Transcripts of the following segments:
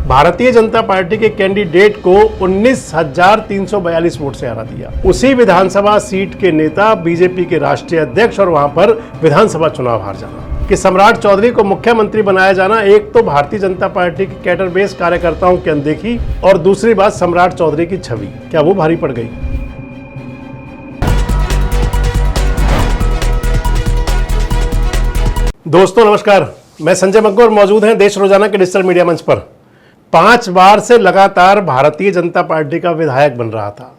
Bharatiya Janata party के candidate को 19,342 vote से हरा दिया। उसी विधानसभा सीट के नेता, बीजेपी के राष्ट्रीय अध्यक्ष और वहां पर विधानसभा चुनाव हार जाना। कि सम्राट चौधरी को मुख्यमंत्री बनाया जाना, एक तो भारतीय जनता पार्टी के कैडर बेस कार्यकर्ताओं की अनदेखी और दूसरी बात सम्राट चौधरी की छवि, क्या वो भारी पड़ गई? दोस्तों नमस्कार, मैं संजय मग्गो, मौजूद हैं देश रोजाना के डिजिटल मीडिया मंच पर। 5 बार से लगातार भारतीय जनता पार्टी का विधायक बन रहा था।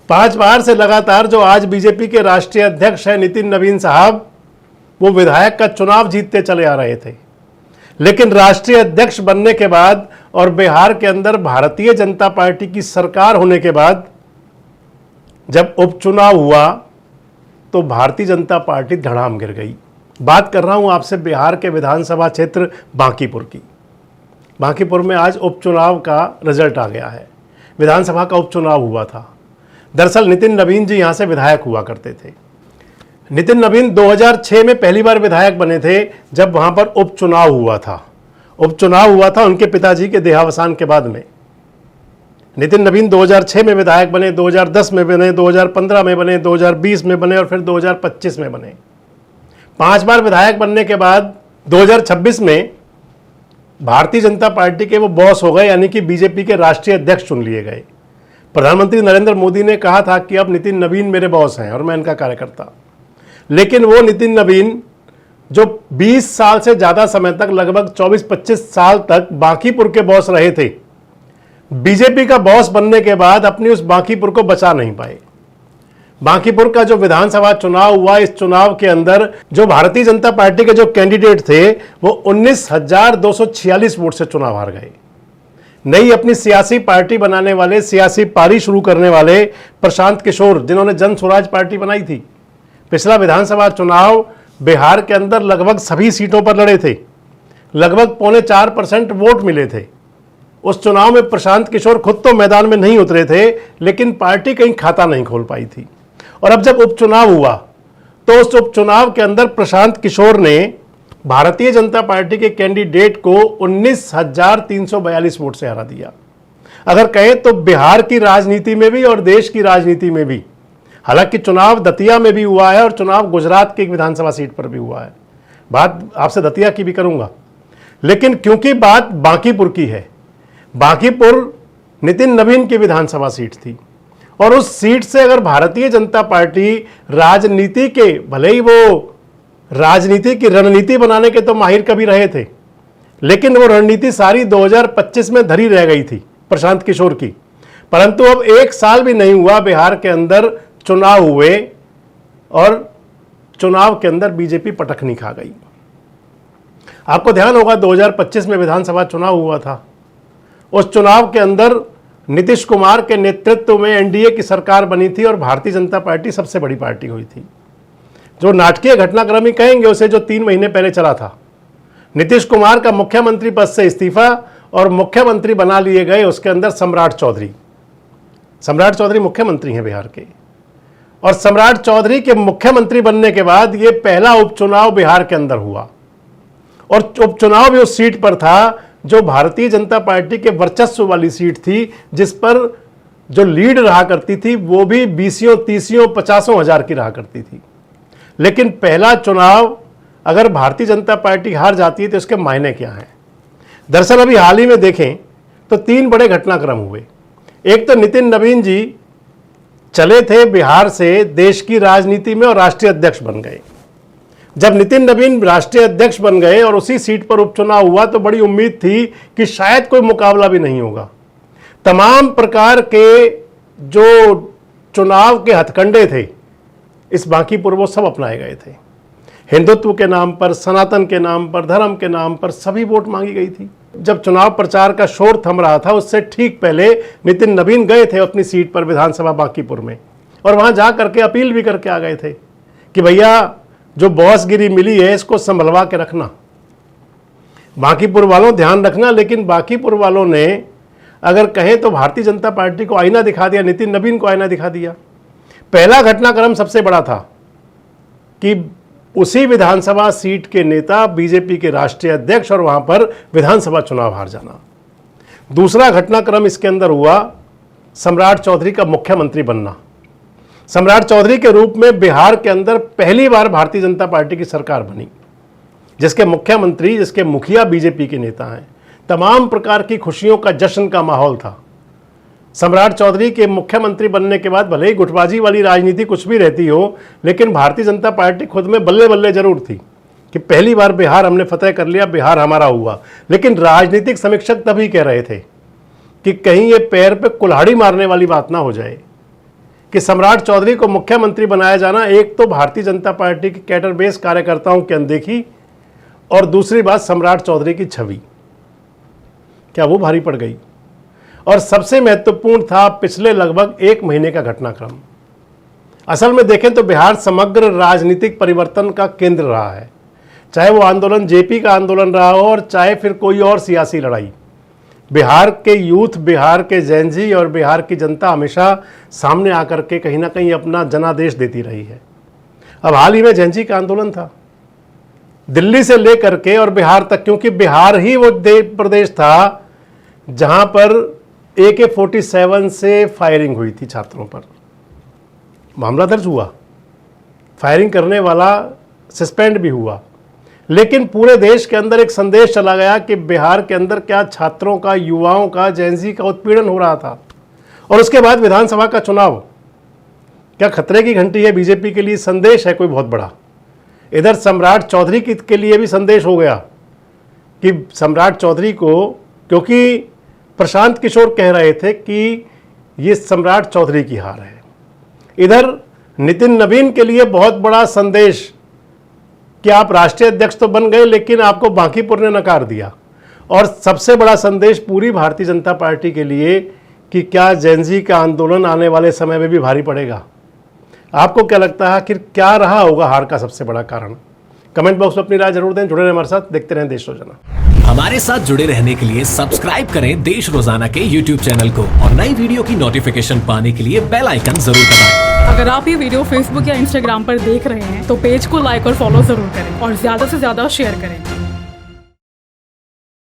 5 बार से लगातार जो आज बीजेपी के राष्ट्रीय अध्यक्ष हैं नितिन नवीन साहब, वो विधायक का चुनाव जीतते चले आ रहे थे। लेकिन राष्ट्रीय अध्यक्ष बनने के बाद और बिहार के अंदर भारतीय जनता पार्टी की सरकार होने के बाद जब उपचुनाव हुआ तो भारतीय जनता पार्टी धड़ाम गिर गई। बात कर रहा हूं आपसे बिहार के विधानसभा क्षेत्र बांकीपुर की। बांकीपुर में आज उपचुनाव का रिजल्ट आ गया है। विधानसभा का उपचुनाव हुआ था। दरअसल नितिन नवीन जी यहां से विधायक हुआ करते थे। नितिन नवीन 2006 में पहली बार विधायक बने थे जब वहां पर उपचुनाव हुआ था। उपचुनाव हुआ था उनके पिताजी के देहावसान के बाद में। नितिन नवीन 2006 में विधायक बने, 2010 में बने, 2015 में बने, 2020 में बने और फिर 2025 में बने। 5 बार विधायक बनने के बाद 2026 में भारतीय जनता पार्टी के वो बॉस हो गए, यानी कि बीजेपी के राष्ट्रीय अध्यक्ष चुन लिए गए। प्रधानमंत्री नरेंद्र मोदी ने कहा था कि अब नितिन नवीन मेरे बॉस हैं और मैं इनका कार्यकर्ता। लेकिन वो नितिन नवीन जो 20 साल से ज़्यादा समय तक, लगभग 24-25 साल तक बांकीपुर के बॉस रहे थे, बीजेपी का बॉस बनने के बाद अपनी उस बांकीपुर को बचा नहीं पाए। बांकीपुर का जो विधानसभा चुनाव हुआ, इस चुनाव के अंदर जो भारतीय जनता पार्टी के जो कैंडिडेट थे वो 19,246 वोट से चुनाव हार गए। नई अपनी सियासी पार्टी बनाने वाले, सियासी पारी शुरू करने वाले प्रशांत किशोर, जिन्होंने जन स्वराज पार्टी बनाई थी, पिछला विधानसभा चुनाव बिहार के अंदर लगभग सभी सीटों पर लड़े थे। लगभग 4.25% वोट मिले थे। उस चुनाव में प्रशांत किशोर खुद तो मैदान में नहीं उतरे थे, लेकिन पार्टी कहीं खाता नहीं खोल पाई थी। और अब जब उपचुनाव हुआ तो उस उपचुनाव के अंदर प्रशांत किशोर ने भारतीय जनता पार्टी के कैंडिडेट को 19,342 वोट से हरा दिया। अगर कहें तो बिहार की राजनीति में भी और देश की राजनीति में भी, हालांकि चुनाव दतिया में भी हुआ है और चुनाव गुजरात की एक विधानसभा सीट पर भी हुआ है, बात आपसे दतिया की भी करूंगा, लेकिन क्योंकि बात बांकीपुर की है, बांकीपुर नितिन नवीन की विधानसभा सीट थी और उस सीट से अगर भारतीय जनता पार्टी राजनीति के, भले ही वो राजनीति की रणनीति बनाने के तो माहिर कभी रहे थे, लेकिन वो रणनीति सारी 2025 में धरी रह गई थी प्रशांत किशोर की। परंतु अब 1 साल भी नहीं हुआ बिहार के अंदर चुनाव हुए और चुनाव के अंदर बीजेपी पटखनी खा गई। आपको ध्यान होगा 2025 में विधानसभा चुनाव हुआ था। उस चुनाव के अंदर नीतीश कुमार के नेतृत्व में एनडीए की सरकार बनी थी और भारतीय जनता पार्टी सबसे बड़ी पार्टी हुई थी। जो नाटकीय घटनाक्रम ही कहेंगे उसे, जो 3 महीने पहले चला था। नीतीश कुमार का मुख्यमंत्री पद से इस्तीफा और मुख्यमंत्री बना लिए गए उसके अंदर सम्राट चौधरी। सम्राट चौधरी मुख्यमंत्री हैं बिहार के, और सम्राट चौधरी के मुख्यमंत्री बनने के बाद ये पहला उपचुनाव बिहार के अंदर हुआ और उपचुनाव भी उस सीट पर था जो भारतीय जनता पार्टी के वर्चस्व वाली सीट थी, जिस पर जो लीड रहा करती थी वो भी 20, 30, 50 हजार की रहा करती थी। लेकिन पहला चुनाव अगर भारतीय जनता पार्टी हार जाती है तो इसके मायने क्या हैं? दरअसल अभी हाल ही में देखें तो 3 बड़े घटनाक्रम हुए। एक तो नितिन नवीन जी चले थे बिहार से देश की राजनीति में और राष्ट्रीय अध्यक्ष बन गए। जब नितिन नवीन राष्ट्रीय अध्यक्ष बन गए और उसी सीट पर उपचुनाव हुआ तो बड़ी उम्मीद थी कि शायद कोई मुकाबला भी नहीं होगा। तमाम प्रकार के जो चुनाव के हथकंडे थे इस बांकीपुर वो सब अपनाए गए थे। हिंदुत्व के नाम पर, सनातन के नाम पर, धर्म के नाम पर सभी वोट मांगी गई थी। जब चुनाव प्रचार का शोर थम रहा था उससे ठीक पहले नितिन नवीन गए थे अपनी सीट पर विधानसभा बांकीपुर में, और वहां जा करके अपील भी करके आ गए थे कि भैया जो बॉसगिरी मिली है इसको संभलवा के रखना, बांकीपुर वालों ध्यान रखना। लेकिन बांकीपुर वालों ने अगर कहें तो भारतीय जनता पार्टी को आईना दिखा दिया, नितिन नवीन को आईना दिखा दिया। पहला घटनाक्रम सबसे बड़ा था कि उसी विधानसभा सीट के नेता, बीजेपी के राष्ट्रीय अध्यक्ष और वहां पर विधानसभा चुनाव हार जाना। दूसरा घटनाक्रम इसके अंदर हुआ सम्राट चौधरी का मुख्यमंत्री बनना। सम्राट चौधरी के रूप में बिहार के अंदर पहली बार भारतीय जनता पार्टी की सरकार बनी, जिसके मुख्यमंत्री, जिसके मुखिया बीजेपी के नेता हैं। तमाम प्रकार की खुशियों का, जश्न का माहौल था। सम्राट चौधरी के मुख्यमंत्री बनने के बाद भले ही गुटबाजी वाली राजनीति कुछ भी रहती हो, लेकिन भारतीय जनता पार्टी खुद में बल्ले बल्ले जरूर थी कि पहली बार बिहार हमने फतह कर लिया, बिहार हमारा हुआ। लेकिन राजनीतिक समीक्षक तभी कह रहे थे कि कहीं ये पैर पे कुल्हाड़ी मारने वाली बात ना हो जाए कि सम्राट चौधरी को मुख्यमंत्री बनाया जाना, एक तो भारतीय जनता पार्टी के कैडर बेस कार्यकर्ताओं की अनदेखी, और दूसरी बात सम्राट चौधरी की छवि, क्या वो भारी पड़ गई। और सबसे महत्वपूर्ण था पिछले लगभग 1 महीने का घटनाक्रम। असल में देखें तो बिहार समग्र राजनीतिक परिवर्तन का केंद्र रहा है, चाहे वो आंदोलन जेपी का आंदोलन रहा हो और चाहे फिर कोई और सियासी लड़ाई। बिहार के यूथ, बिहार के जैनजी और बिहार की जनता हमेशा सामने आकर के कहीं ना कहीं अपना जनादेश देती रही है। अब हाल ही में जैनजी का आंदोलन था, दिल्ली से लेकर के और बिहार तक, क्योंकि बिहार ही वो प्रदेश था जहां पर AK-47 से फायरिंग हुई थी छात्रों पर। मामला दर्ज हुआ, फायरिंग करने वाला सस्पेंड भी हुआ, लेकिन पूरे देश के अंदर एक संदेश चला गया कि बिहार के अंदर क्या छात्रों का, युवाओं का, जैनजी का उत्पीड़न हो रहा था। और उसके बाद विधानसभा का चुनाव, क्या खतरे की घंटी है बीजेपी के लिए? संदेश है कोई बहुत बड़ा। इधर सम्राट चौधरी के लिए भी संदेश हो गया कि सम्राट चौधरी को, क्योंकि प्रशांत किशोर कह रहे थे कि ये सम्राट चौधरी की हार है। इधर नितिन नवीन के लिए बहुत बड़ा संदेश कि आप राष्ट्रीय अध्यक्ष तो बन गए, लेकिन आपको बांकीपुर ने नकार दिया। और सबसे बड़ा संदेश पूरी भारतीय जनता पार्टी के लिए कि क्या जैनजी का आंदोलन आने वाले समय में भी भारी पड़ेगा। आपको क्या लगता है आखिर क्या रहा होगा हार का सबसे बड़ा कारण? कमेंट बॉक्स में अपनी राय जरूर दें। जुड़े रहें हमारे साथ, देखते रहें देश रोजाना। हमारे साथ जुड़े रहने के लिए सब्सक्राइब करें देश रोजाना के YouTube चैनल को और नई वीडियो की नोटिफिकेशन पाने के लिए बेल आइकन जरूर दबाएं। अगर आप ये वीडियो Facebook या Instagram पर देख रहे हैं तो पेज को लाइक और फॉलो जरूर करें और ज्यादा से ज्यादा शेयर करें।